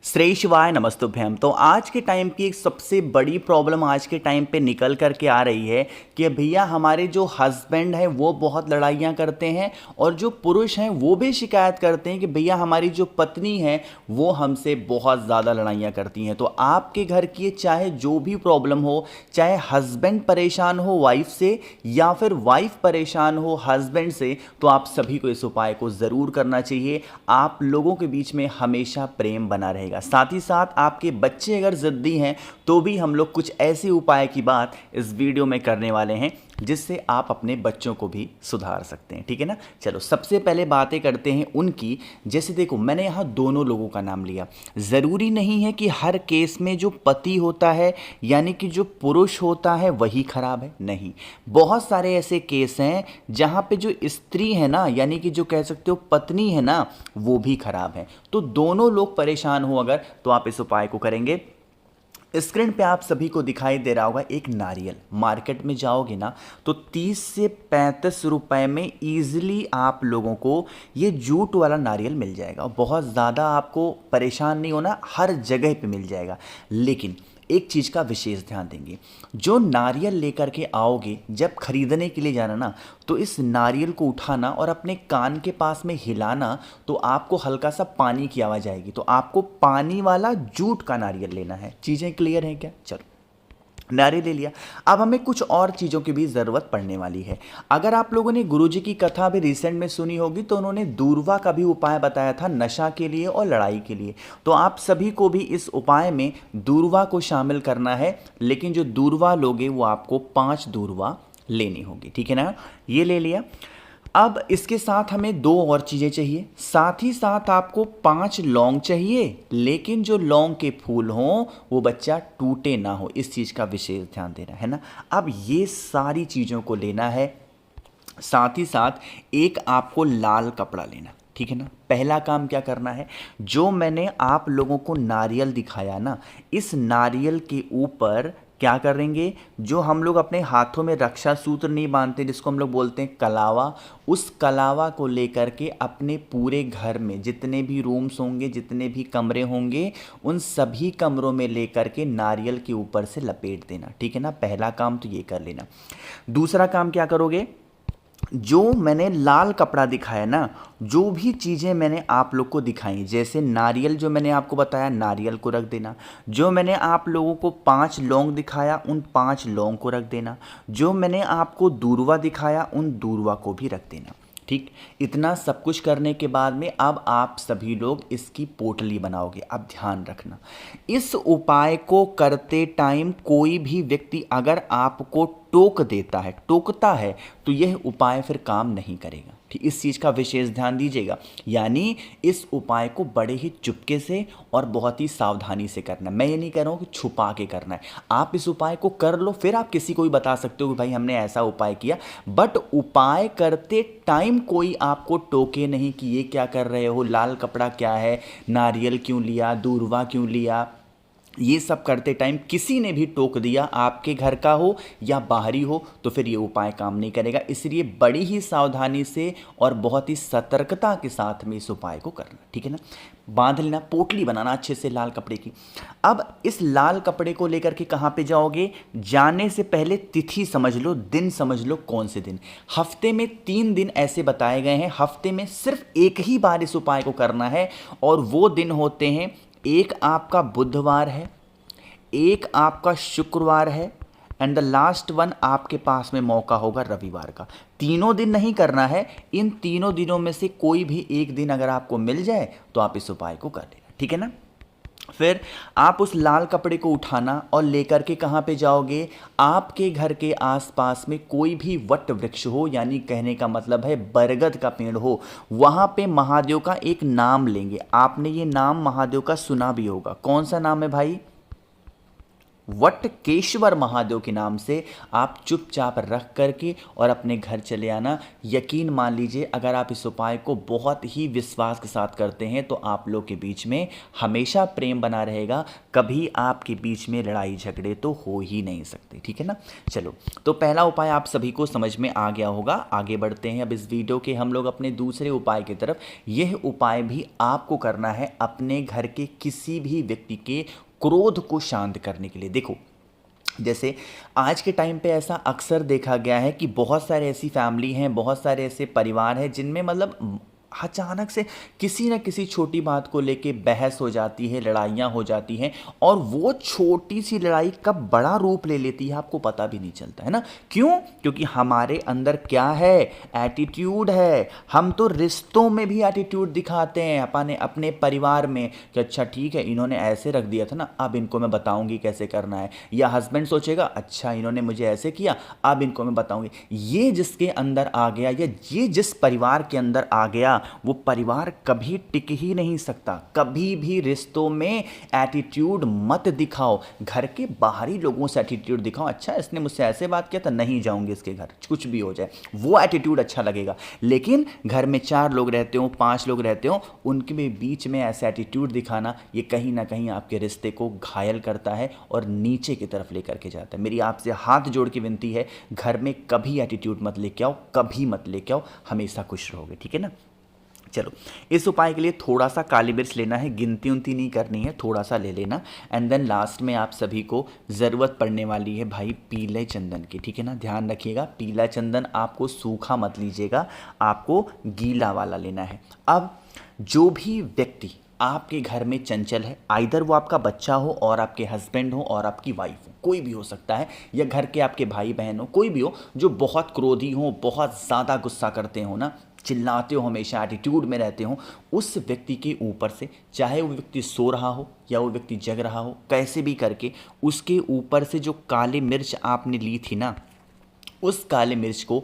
श्री शिवाय नमस्तुभ्यम। तो आज के टाइम की एक सबसे बड़ी प्रॉब्लम आज के टाइम पे निकल करके आ रही है कि भैया हमारे जो हस्बैंड हैं वो बहुत लड़ाइयाँ करते हैं और जो पुरुष हैं वो भी शिकायत करते हैं कि भैया हमारी जो पत्नी है वो हमसे बहुत ज़्यादा लड़ाइयाँ करती हैं। तो आपके घर की चाहे जो भी प्रॉब्लम हो, चाहे हस्बैंड परेशान हो वाइफ से या फिर वाइफ परेशान हो हस्बैंड से, तो आप सभी को इस उपाय को ज़रूर करना चाहिए। आप लोगों के बीच में हमेशा प्रेम बना रहेगा। साथ ही साथ आपके बच्चे अगर जिद्दी हैं तो भी हम लोग कुछ ऐसे उपाय की बात इस वीडियो में करने वाले हैं जिससे आप अपने बच्चों को भी सुधार सकते हैं। ठीक है ना। चलो सबसे पहले बातें करते हैं उनकी। जैसे देखो, मैंने यहाँ दोनों लोगों का नाम लिया। ज़रूरी नहीं है कि हर केस में जो पति होता है यानी कि जो पुरुष होता है वही खराब है, नहीं। बहुत सारे ऐसे केस हैं जहाँ पे जो स्त्री है ना, यानी कि जो कह सकते हो पत्नी है ना, वो भी खराब है। तो दोनों लोग परेशान हो अगर, तो आप इस उपाय को करेंगे। स्क्रीन पे आप सभी को दिखाई दे रहा होगा एक नारियल। मार्केट में जाओगे ना तो 30 से 35 रुपए में ईजिली आप लोगों को ये जूट वाला नारियल मिल जाएगा। बहुत ज़्यादा आपको परेशान नहीं होना, हर जगह पे मिल जाएगा। लेकिन एक चीज़ का विशेष ध्यान देंगे, जो नारियल लेकर के आओगे जब खरीदने के लिए जाना ना, तो इस नारियल को उठाना और अपने कान के पास में हिलाना, तो आपको हल्का सा पानी की आवाज़ आएगी। तो आपको पानी वाला जूट का नारियल लेना है। चीज़ें क्लियर हैं क्या? चलो, नारियल ले लिया। अब हमें कुछ और चीज़ों की भी ज़रूरत पड़ने वाली है। अगर आप लोगों ने गुरुजी की कथा भी रिसेंट में सुनी होगी तो उन्होंने दूरवा का भी उपाय बताया था नशा के लिए और लड़ाई के लिए। तो आप सभी को भी इस उपाय में दूरवा को शामिल करना है। लेकिन जो दूरवा लोगे वो आपको 5 दूरवा लेनी होगी। ठीक है ना। ये ले लिया। अब इसके साथ हमें 2 और चीज़ें चाहिए। साथ ही साथ आपको 5 लौंग चाहिए, लेकिन जो लौंग के फूल हों वो बच्चा टूटे ना हो, इस चीज़ का विशेष ध्यान देना है ना। अब ये सारी चीज़ों को लेना है। साथ ही साथ एक आपको लाल कपड़ा लेना। ठीक है ना। पहला काम क्या करना है, जो मैंने आप लोगों को नारियल दिखाया ना, इस नारियल के ऊपर क्या करेंगे, जो हम लोग अपने हाथों में रक्षा सूत्र नहीं बांधते जिसको हम लोग बोलते हैं कलावा, उस कलावा को लेकर के अपने पूरे घर में जितने भी रूम्स होंगे, जितने भी कमरे होंगे, उन सभी कमरों में लेकर के नारियल के ऊपर से लपेट देना। ठीक है ना। पहला काम तो ये कर लेना। दूसरा काम क्या करोगे, जो मैंने लाल कपड़ा दिखाया ना, जो भी चीज़ें मैंने आप लोग को दिखाई, जैसे नारियल जो मैंने आपको बताया नारियल को रख देना, जो मैंने आप लोगों को 5 लौंग दिखाया उन 5 लौंग को रख देना, जो मैंने आपको दूरवा दिखाया उन दूरवा को भी रख देना। ठीक, इतना सब कुछ करने के बाद में अब आप सभी लोग इसकी पोटली बनाओगे। अब ध्यान रखना, इस उपाय को करते टाइम कोई भी व्यक्ति अगर आपको टोक देता है, टोकता है, तो यह उपाय फिर काम नहीं करेगा। ठीक, इस चीज़ का विशेष ध्यान दीजिएगा। यानी इस उपाय को बड़े ही चुपके से और बहुत ही सावधानी से करना है। मैं ये नहीं कह रहा हूँ कि छुपा के करना है। आप इस उपाय को कर लो, फिर आप किसी को भी बता सकते हो कि भाई हमने ऐसा उपाय किया। बट उपाय करते टाइम कोई आपको टोके नहीं कि ये क्या कर रहे हो, लाल कपड़ा क्या है, नारियल क्यों लिया, दूरवा क्यों लिया। ये सब करते टाइम किसी ने भी टोक दिया, आपके घर का हो या बाहरी हो, तो फिर ये उपाय काम नहीं करेगा। इसलिए बड़ी ही सावधानी से और बहुत ही सतर्कता के साथ में इस उपाय को करना। ठीक है ना। बांध लेना, पोटली बनाना अच्छे से लाल कपड़े की। अब इस लाल कपड़े को लेकर के कहाँ पे जाओगे, जाने से पहले तिथि समझ लो, दिन समझ लो, कौन से दिन। हफ्ते में 3 दिन ऐसे बताए गए हैं, हफ्ते में सिर्फ एक ही बार इस उपाय को करना है। और वो दिन होते हैं, एक आपका बुधवार है, एक आपका शुक्रवार है, एंड द लास्ट वन आपके पास में मौका होगा रविवार का। तीनों दिन नहीं करना है, इन तीनों दिनों में से कोई भी एक दिन अगर आपको मिल जाए तो आप इस उपाय को कर लेना। ठीक है ना। फिर आप उस लाल कपड़े को उठाना और लेकर के कहाँ पे जाओगे, आपके घर के आसपास में कोई भी वट वृक्ष हो, यानी कहने का मतलब है बरगद का पेड़ हो, वहाँ पे महादेव का एक नाम लेंगे। आपने ये नाम महादेव का सुना भी होगा। कौन सा नाम है भाई? वटकेश्वर महादेव के नाम से आप चुपचाप रख करके और अपने घर चले आना। यकीन मान लीजिए, अगर आप इस उपाय को बहुत ही विश्वास के साथ करते हैं तो आप लोग के बीच में हमेशा प्रेम बना रहेगा, कभी आपके बीच में लड़ाई झगड़े तो हो ही नहीं सकते, ठीक है ना। चलो, तो पहला उपाय आप सभी को समझ में आ गया होगा। आगे बढ़ते हैं अब इस वीडियो के हम लोग अपने दूसरे उपाय की तरफ। यह उपाय भी आपको करना है अपने घर के किसी भी व्यक्ति के क्रोध को शांत करने के लिए। देखो, जैसे आज के टाइम पे ऐसा अक्सर देखा गया है कि बहुत सारे ऐसी फैमिली हैं, बहुत सारे ऐसे परिवार हैं जिनमें मतलब अचानक से किसी न किसी छोटी बात को लेके बहस हो जाती है, लड़ाइयाँ हो जाती हैं, और वो छोटी सी लड़ाई कब बड़ा रूप ले लेती है आपको पता भी नहीं चलता है ना। क्यों? क्योंकि हमारे अंदर क्या है? एटीट्यूड है। हम तो रिश्तों में भी एटीट्यूड दिखाते हैं अपने परिवार में कि अच्छा ठीक है, इन्होंने ऐसे रख दिया था ना, अब इनको मैं बताऊंगी कैसे करना है। या हस्बैंड सोचेगा अच्छा इन्होंने मुझे ऐसे किया, अब इनको मैं बताऊंगी। ये जिसके अंदर आ गया या ये जिस परिवार के अंदर आ गया वो परिवार कभी टिक ही नहीं सकता। कभी भी रिश्तों में एटीट्यूड मत दिखाओ। घर के बाहरी लोगों से एटीट्यूड दिखाओ, अच्छा इसने मुझसे ऐसे बात किया तो नहीं जाऊंगी इसके घर, कुछ भी हो जाए, वो एटीट्यूड अच्छा लगेगा। लेकिन घर में 4 लोग रहते हो, 5 लोग रहते हो, उनके बीच में ऐसे एटीट्यूड दिखाना ये कहीं ना कहीं आपके रिश्ते को घायल करता है और नीचे की तरफ लेकर के जाता है। मेरी आपसे हाथ जोड़ के विनती है, घर में कभी एटीट्यूड मत लेके आओ, कभी मत लेके आओ, हमेशा खुश रहोगे, ठीक है ना। चलो, इस उपाय के लिए थोड़ा सा काली मिर्च लेना है, गिनती उनती नहीं करनी है, थोड़ा सा ले लेना। एंड देन लास्ट में आप सभी को ज़रूरत पड़ने वाली है भाई पीले चंदन की, ठीक है ना। ध्यान रखिएगा, पीला चंदन आपको सूखा मत लीजिएगा, आपको गीला वाला लेना है। अब जो भी व्यक्ति आपके घर में चंचल है, आइदर वो आपका बच्चा हो और आपके हस्बैंड हो और आपकी वाइफ हो, कोई भी हो सकता है, या घर के आपके भाई बहन हो, कोई भी हो, जो बहुत क्रोधी हो, बहुत ज़्यादा गुस्सा करते हो ना, चिल्लाते हो, हमेशा एटीट्यूड में रहते हो, उस व्यक्ति के ऊपर से, चाहे वो व्यक्ति सो रहा हो या वो व्यक्ति जग रहा हो, कैसे भी करके उसके ऊपर से जो काली मिर्च आपने ली थी ना, उस काले मिर्च को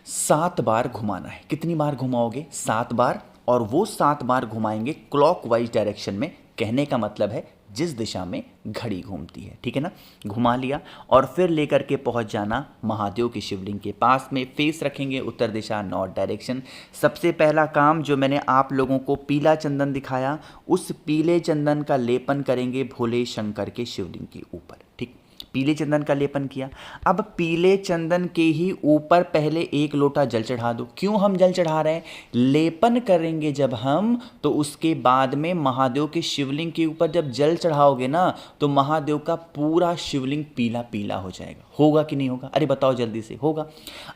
7 बार घुमाना है। कितनी बार घुमाओगे? 7 बार। और वो 7 बार घुमाएंगे क्लॉकवाइज डायरेक्शन में। कहने का मतलब है जिस दिशा में घड़ी घूमती है, ठीक है ना। घुमा लिया और फिर लेकर के पहुंच जाना महादेव की शिवलिंग के पास में। फेस रखेंगे उत्तर दिशा, नॉर्थ डायरेक्शन। सबसे पहला काम जो मैंने आप लोगों को पीला चंदन दिखाया, उस पीले चंदन का लेपन करेंगे भोले शंकर के शिवलिंग के ऊपर, ठीक। पीले चंदन का लेपन किया। अब पीले चंदन के ही ऊपर पहले 1 लोटा जल चढ़ा दो। क्यों हम जल चढ़ा रहे हैं? लेपन करेंगे जब हम, तो उसके बाद में महादेव के शिवलिंग के ऊपर जब जल चढ़ाओगे ना, तो महादेव का पूरा शिवलिंग पीला पीला हो जाएगा। होगा कि नहीं होगा? अरे बताओ जल्दी से। होगा।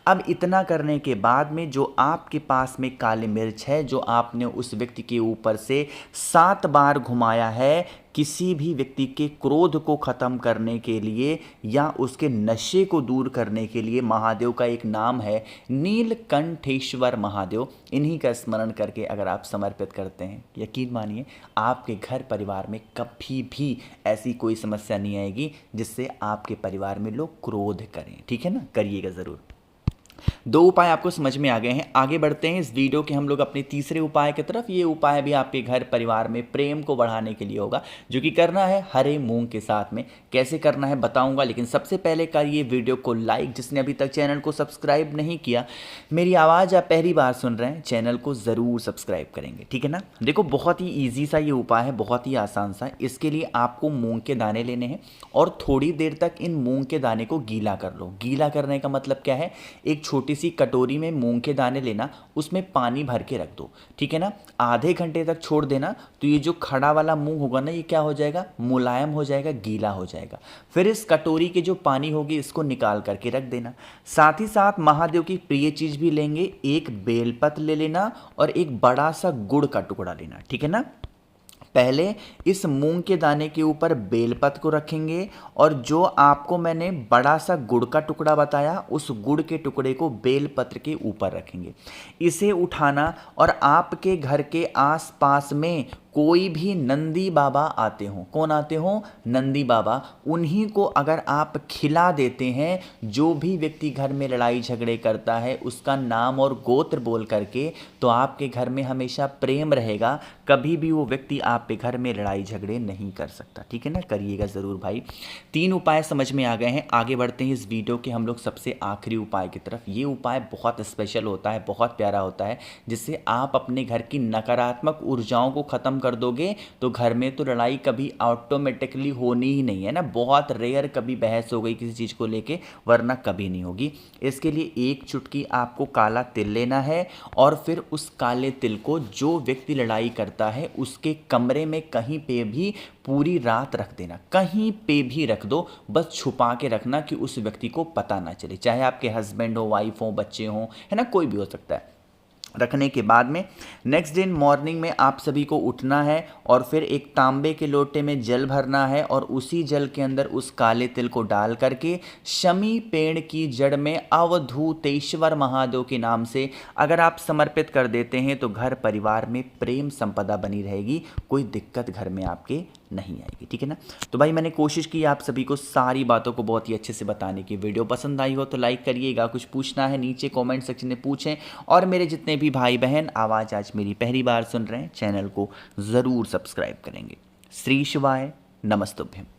अब इतना करने के बाद में जो आपके पास में काली मिर्च है, जो आपने उस व्यक्ति के ऊपर से 7 बार घुमाया है, किसी भी व्यक्ति के क्रोध को ख़त्म करने के लिए या उसके नशे को दूर करने के लिए महादेव का एक नाम है नीलकंठेश्वर महादेव। इन्हीं का स्मरण करके अगर आप समर्पित करते हैं, यकीन मानिए आपके घर परिवार में कभी भी ऐसी कोई समस्या नहीं आएगी जिससे आपके परिवार में लोग क्रोध करें, ठीक है ना। करिएगा ज़रूर। 2 उपाय आपको समझ में आ गए हैं। आगे बढ़ते हैं इस वीडियो के हम लोग अपने तीसरे उपाय की तरफ। ये उपाय भी आपके घर परिवार में प्रेम को बढ़ाने के लिए होगा, जो कि करना है हरे मूंग के साथ में। कैसे करना है बताऊंगा, लेकिन सबसे पहले करिए वीडियो को लाइक। जिसने अभी तक चैनल को सब्सक्राइब नहीं किया, मेरी आवाज़ आप पहली बार सुन रहे हैं, चैनल को ज़रूर सब्सक्राइब करेंगे, ठीक है ना। देखो, बहुत ही ईजी सा ये उपाय है, बहुत ही आसान सा। इसके लिए आपको मूंग के दाने लेने हैं और थोड़ी देर तक इन मूंग के दाने को गीला कर लो। गीला करने का मतलब क्या है? एक छोटी सी कटोरी में मूंग के दाने लेना, उसमें पानी भर के रख दो, ठीक है ना। आधे घंटे तक छोड़ देना, तो ये जो खड़ा वाला मूंग होगा ना, ये क्या हो जाएगा? मुलायम हो जाएगा, गीला हो जाएगा। फिर इस कटोरी के जो पानी होगी इसको निकाल करके रख देना। साथ ही साथ महादेव की प्रिय चीज भी लेंगे, एक बेलपत्र ले लेना और एक बड़ा सा गुड़ का टुकड़ा लेना, ठीक है ना। पहले इस मूंग के दाने के ऊपर बेलपत्र को रखेंगे और जो आपको मैंने बड़ा सा गुड़ का टुकड़ा बताया, उस गुड़ के टुकड़े को बेलपत्र के ऊपर रखेंगे। इसे उठाना और आपके घर के आसपास में कोई भी नंदी बाबा आते हों, कौन आते हों? नंदी बाबा। उन्हीं को अगर आप खिला देते हैं, जो भी व्यक्ति घर में लड़ाई झगड़े करता है उसका नाम और गोत्र बोल करके, तो आपके घर में हमेशा प्रेम रहेगा। कभी भी वो व्यक्ति पे घर में लड़ाई झगड़े नहीं कर सकता। ठीक है ना, करिएगा ज़रूर भाई। 3 उपाय समझ में आ गए हैं। आगे बढ़ते हैं इस वीडियो के हम लोग सबसे आखिरी उपाय की तरफ। ये उपाय बहुत स्पेशल होता है, बहुत प्यारा होता है, जिससे आप अपने घर की नकारात्मक ऊर्जाओं को ख़त्म कर दोगे तो घर में तो लड़ाई कभी ऑटोमेटिकली होनी ही नहीं है ना। बहुत रेयर कभी बहस हो गई किसी चीज़ को लेके, वरना कभी नहीं होगी। इसके लिए एक चुटकी आपको काला तिल लेना है और फिर उस काले तिल को जो व्यक्ति लड़ाई करता है उसके कमरे में कहीं पे भी पूरी रात रख देना। कहीं पे भी रख दो, बस छुपा के रखना कि उस व्यक्ति को पता ना चले, चाहे आपके हस्बैंड हो, वाइफ हो, बच्चे हों, है ना, कोई भी हो सकता है। रखने के बाद में नेक्स्ट डे मॉर्निंग में आप सभी को उठना है और फिर एक तांबे के लोटे में जल भरना है और उसी जल के अंदर उस काले तिल को डाल करके शमी पेड़ की जड़ में अवधूतेश्वर महादेव के नाम से अगर आप समर्पित कर देते हैं तो घर परिवार में प्रेम संपदा बनी रहेगी, कोई दिक्कत घर में आपके नहीं आएगी। ठीक है ना। तो भाई मैंने कोशिश की आप सभी को सारी बातों को बहुत ही अच्छे से बताने की। वीडियो पसंद आई हो तो लाइक करिएगा, कुछ पूछना है नीचे कमेंट सेक्शन में पूछें, और मेरे जितने भी भाई बहन आवाज़ आज मेरी पहली बार सुन रहे हैं चैनल को ज़रूर सब्सक्राइब करेंगे। श्री शिवाय नमस्तुभ्यम।